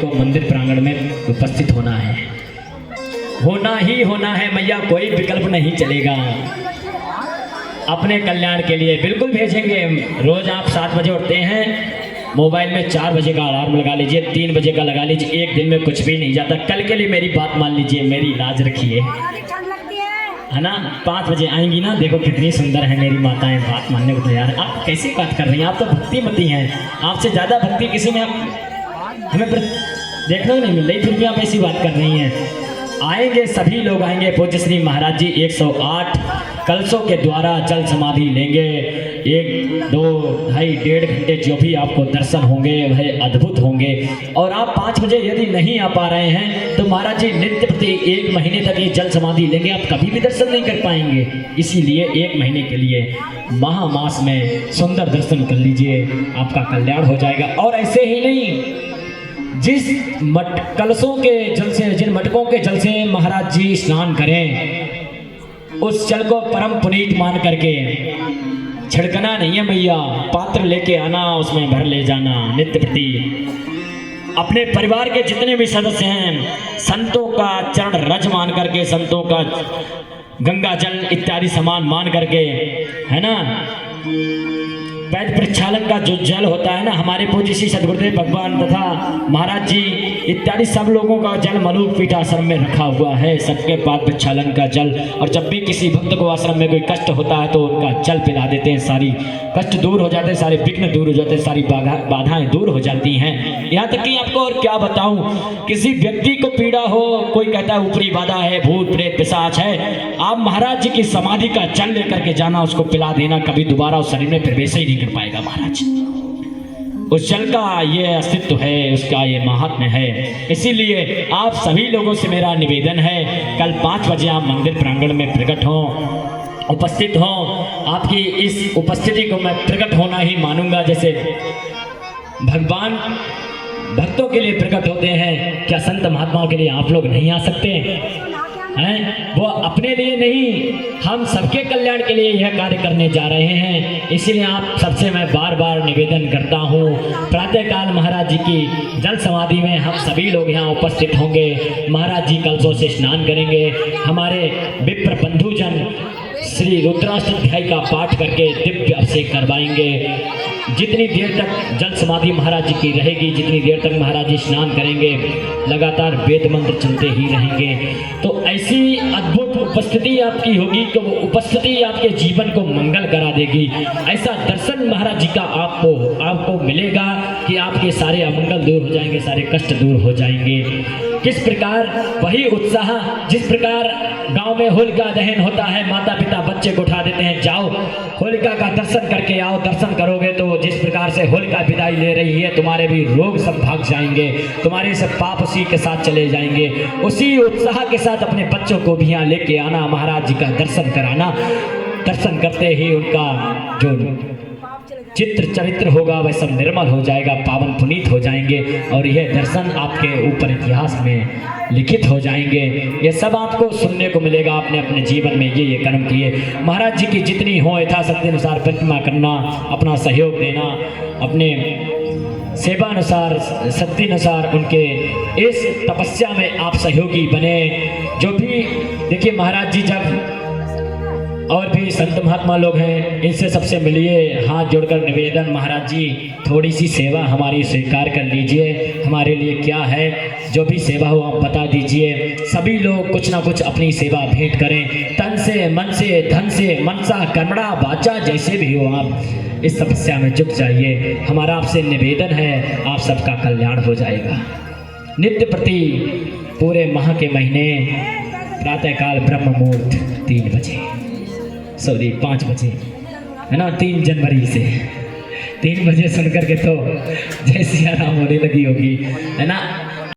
को मंदिर प्रांगण में उपस्थित होना है, होना ही होना है मैया, कोई विकल्प नहीं चलेगा। अपने कल्याण के लिए बिल्कुल भेजेंगे। रोज आप 7 बजे उठते हैं, मोबाइल में 4 बजे का अलार्म लगा लीजिए, 3 बजे का लगा लीजिए, एक दिन में कुछ भी नहीं जाता। कल के लिए मेरी बात मान लीजिए, मेरी लाज रखिए, है ना। 5 बजे आएंगी ना, देखो कितनी सुंदर है मेरी माताएं, बात मानने को तैयार है। आप कैसी बात कर रही हैं, आप तो भक्तिमती हैं, आपसे ज़्यादा भक्ति किसी में हमें देखने को नहीं मिल रही, फिर भी आप ऐसी बात कर रही हैं। आएंगे, सभी लोग आएंगे। पूज्य श्री महाराज जी 108 कलशों के द्वारा जल समाधि लेंगे। 1, 2, ढाई, 1.5 घंटे जो भी आपको दर्शन होंगे वह अद्भुत होंगे। और आप 5 बजे यदि नहीं आ पा रहे हैं तो महाराज जी नित्य प्रति 1 महीने तक ये जल समाधि लेंगे, आप कभी भी दर्शन नहीं कर पाएंगे। इसीलिए 1 महीने के लिए महामास में सुंदर दर्शन कर लीजिए, आपका कल्याण हो जाएगा। और ऐसे ही नहीं, जिस कलशों के जल से, जिन मटकों के जल से महाराज जी स्नान करें, उस जल को परम पुनीत मान करके छिड़कना नहीं है मैया, पात्र लेके आना, उसमें भर ले जाना। नित्य प्रति अपने परिवार के जितने भी सदस्य हैं, संतों का चरण रज मान करके, संतों का गंगा जल इत्यादि समान मान करके, है ना, वैद प्रक्षालन का जो जल होता है ना, हमारे पूज्य श्री सद्गुरुदेव भगवान तथा महाराज जी इत्यादि सब लोगों का जल मलूक पीठ आश्रम में रखा हुआ है, सबके पाद प्रक्षालन का जल। और जब भी किसी भक्त को आश्रम में कोई कष्ट होता है तो उनका जल पिला देते हैं, सारी कष्ट दूर हो जाते हैं, सारे विघ्न दूर हो जाते हैं, सारी बाधाएं दूर हो जाती हैं। यहाँ तक कि आपको और क्या बताऊं, किसी व्यक्ति को पीड़ा हो, कोई कहता है ऊपरी बाधा है, भूत प्रेत पिशाच है, आप महाराज जी की समाधि का जल लेकर के जाना, उसको पिला देना, कभी दोबारा उस शरीर में प्रवेश ही नहीं कर पाएगा महाराज। उस जल का ये अस्तित्व है, उसका ये महात्म्य है। इसीलिए आप सभी लोगों से मेरा निवेदन है, कल 5 बजे आप मंदिर प्रांगण में प्रकट हों, उपस्थित हों। आपकी इस उपस्थिति को मैं प्रकट होना ही मानूंगा। जैसे भगवान भक्तों के लिए प्रकट होते हैं, क्या संत महात्माओं के लिए आप लोग नहीं आ सकते हैं? वो अपने लिए नहीं, हम सबके कल्याण के लिए यह कार्य करने जा रहे हैं। इसीलिए आप सबसे मैं बार बार निवेदन करता हूँ, प्रातःकाल महाराज जी की जल समाधि में हम सभी लोग यहाँ उपस्थित होंगे। महाराज जी कलशों से स्नान करेंगे, हमारे विप्र बंधुजन श्री रुद्राष्टाध्याय का पाठ करके दिव्य अभिषेक करवाएंगे। जितनी देर तक जल समाधि महाराज जी की रहेगी, जितनी देर तक महाराज जी स्नान करेंगे, लगातार वेद मंत्र चलते ही रहेंगे। तो ऐसी अद्भुत उपस्थिति आपकी होगी कि वो उपस्थिति आपके जीवन को मंगल करा देगी। ऐसा दर्शन महाराज जी का आपको मिलेगा कि आपके सारे अमंगल दूर हो जाएंगे, सारे कष्ट दूर हो जाएंगे। किस प्रकार वही उत्साह, जिस प्रकार गांव में होलिका दहन होता है, माता पिता बच्चे को उठा देते हैं, जाओ होलिका का दर्शन करके आओ, दर्शन करोगे तो जिस प्रकार से होलिका विदाई ले रही है, तुम्हारे भी रोग सब भाग जाएंगे, तुम्हारे सब पाप उसी के साथ चले जाएंगे। उसी उत्साह के साथ अपने बच्चों को भी यहाँ लेके आना, महाराज जी का दर्शन कराना। दर्शन करते ही उनका जो चित्र चरित्र होगा वह सब निर्मल हो जाएगा, पावन पुनीत हो जाएंगे, और यह दर्शन आपके ऊपर इतिहास में लिखित हो जाएंगे। ये सब आपको सुनने को मिलेगा। आपने अपने जीवन में ये कर्म किए, महाराज जी की जितनी हो यथाशक्ति अनुसार प्रतिमा करना, अपना सहयोग देना, अपने सेवा अनुसार, शक्ति अनुसार उनके इस तपस्या में आप सहयोगी बने। जो भी देखिए महाराज जी जब और भी संत महात्मा लोग हैं, इनसे सबसे मिलिए, हाथ जोड़कर निवेदन, महाराज जी थोड़ी सी सेवा हमारी स्वीकार कर लीजिए, हमारे लिए क्या है, जो भी सेवा हो आप बता दीजिए। सभी लोग कुछ ना कुछ अपनी सेवा भेंट करें, तन से, मन से, धन से, मनसा कर्मणा वाचा, जैसे भी हो आप इस तपस्या में जुट जाइए। हमारा आपसे निवेदन है, आप सबका कल्याण हो जाएगा। नित्य प्रति पूरे माह के महीने प्रातःकाल ब्रह्म मुहूर्त 3 बजे, सॉरी 5 बजे, है ना, 3 जनवरी से 3 बजे सुन करके तो जय सिया राम होने लगी होगी, है ना।